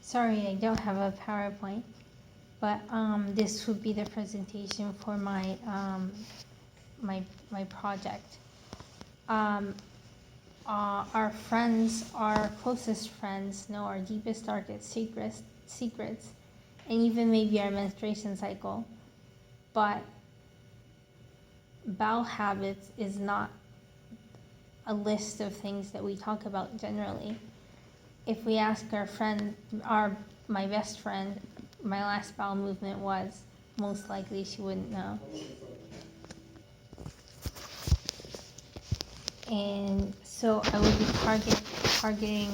Sorry, I don't have a PowerPoint, but this would be the presentation for my project. Um, our friends, our closest friends, know our deepest, darkest secrets, and even maybe our menstruation cycle. But bowel habits is not a list of things that we talk about generally. If we ask our friend, my best friend, my last bowel movement was, most likely she wouldn't know. And so I would be targeting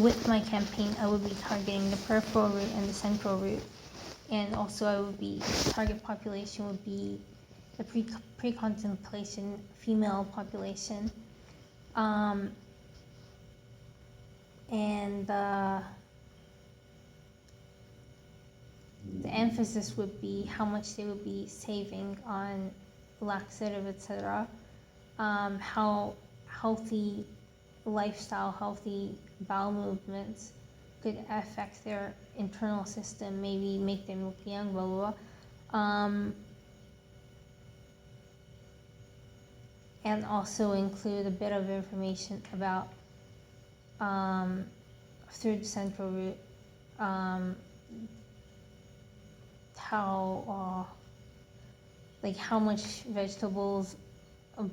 with my campaign, I would be targeting the peripheral route and the central route. And also I would be, target population would be the pre-contemplation female population. And the emphasis would be how much they would be saving on laxative, etc. How healthy lifestyle, healthy bowel movements could affect their internal system, maybe make them look young, blah, blah, blah. And also include a bit of information about, through the central route, how much vegetables are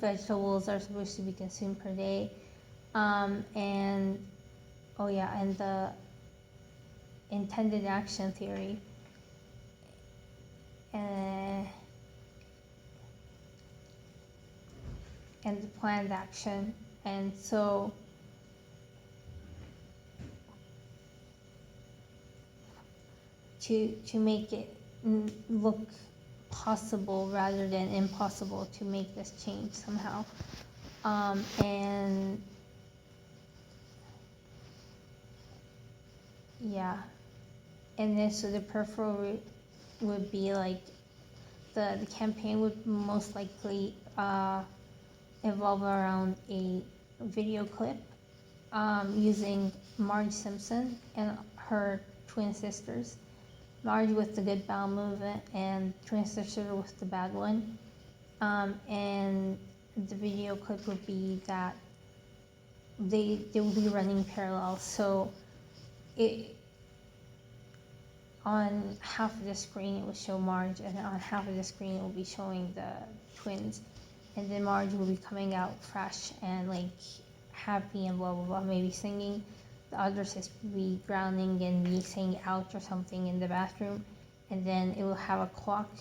supposed to be consumed per day, and the intended action theory, and the planned action. And so to make it look possible rather than impossible to make this change somehow. And then so the peripheral route would be like, the campaign would most likely evolve around a video clip using Marge Simpson and her twin sisters. Marge with the good bowel movement and twin sister with the bad one. And the video clip would be that they will be running parallel. So on half of the screen it will show Marge, and on half of the screen it will be showing the twins. And then Marge will be coming out fresh and like happy and blah blah blah, maybe singing. The other sister will be grounding and be saying ouch or something in the bathroom. And then it will have a clock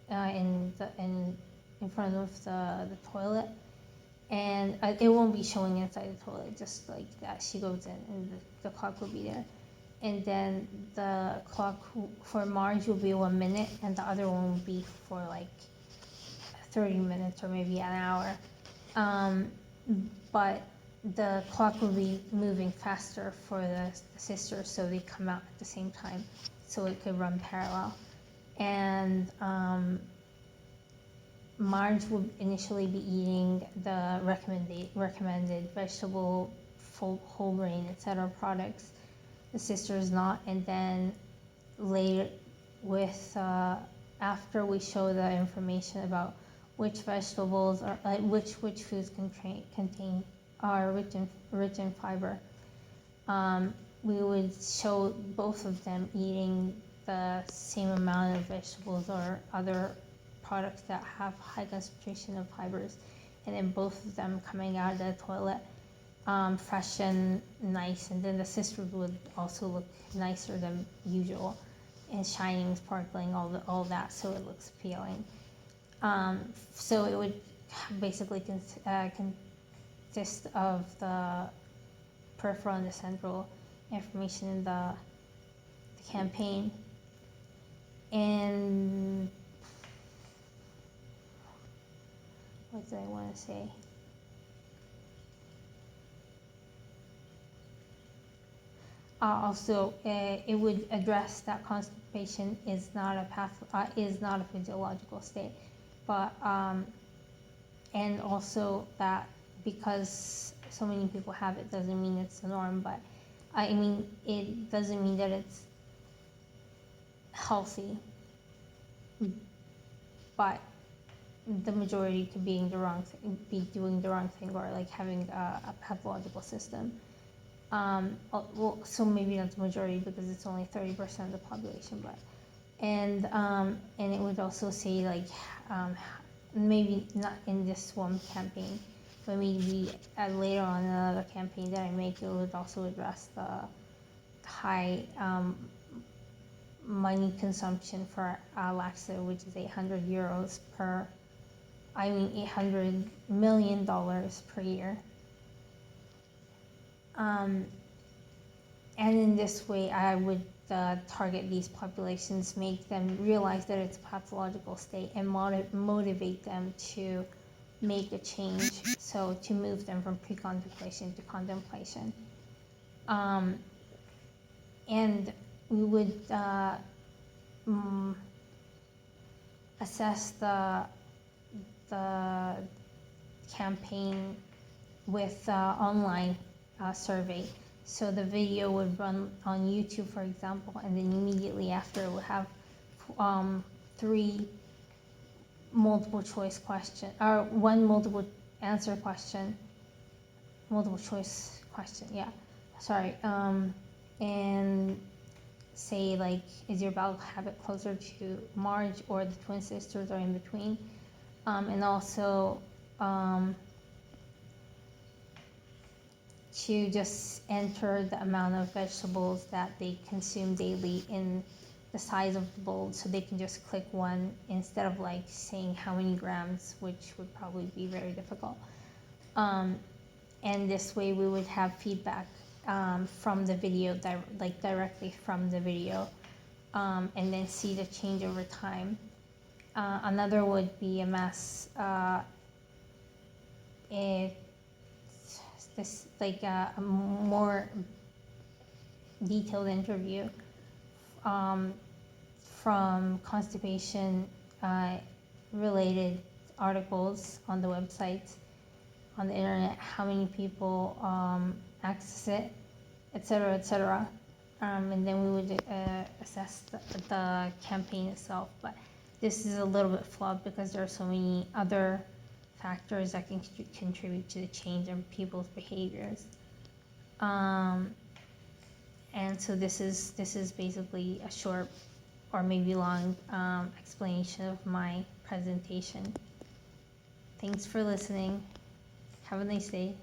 in front of the toilet, and it won't be showing inside the toilet, just like that she goes in and the clock will be there. And then the clock for Marge will be 1 minute, and the other one will be for like 30 minutes or maybe an hour. But the clock will be moving faster for the sisters, so they come out at the same time, so it could run parallel. And Marge will initially be eating the recommended vegetable, whole grain, etc. products. The sisters not. And then later, after we show the information about which vegetables are which foods are rich in fiber, we would show both of them eating the same amount of vegetables or other products that have high concentration of fibers, and then both of them coming out of the toilet fresh and nice. And then the sisters would also look nicer than usual and shining, sparkling, all that, so it looks appealing. So it would basically consist of the peripheral and the central information in the campaign. And what did I want to say? Also, it would address that constipation is not a physiological state, but and also that because so many people have it doesn't mean it's the norm. But I mean, it doesn't mean that it's healthy, but the majority could be doing the wrong thing, or like having a pathological system. Well, so maybe not the majority because it's only 30% of the population, but and it would also say like maybe not in this one campaign, but maybe later on in another campaign that I make, it would also address the high money consumption for laxative, which is 800 euros per, I mean $800 million per year. And in this way, I would target these populations, make them realize that it's a pathological state, and motivate them to make a change, so to move them from pre-contemplation to contemplation. And we would assess the campaign with online survey. So the video would run on YouTube, for example, and then immediately after it would have 3 multiple choice question, or 1 multiple choice question, yeah, sorry, and say like, is your bowel habit closer to Marge or the twin sisters, or in between, and also to just enter the amount of vegetables that they consume daily in the size of the bowl, so they can just click 1 instead of like saying how many grams, which would probably be very difficult. And this way we would have feedback from the video, directly from the video, and then see the change over time. Another would be a mass, a more detailed interview from constipation related articles on the website, on the internet, how many people access it, etc., etc. And then we would assess the campaign itself. But this is a little bit flawed because there are so many other factors that can contribute to the change in people's behaviors. And so this is basically a short or maybe long explanation of my presentation. Thanks for listening. Have a nice day.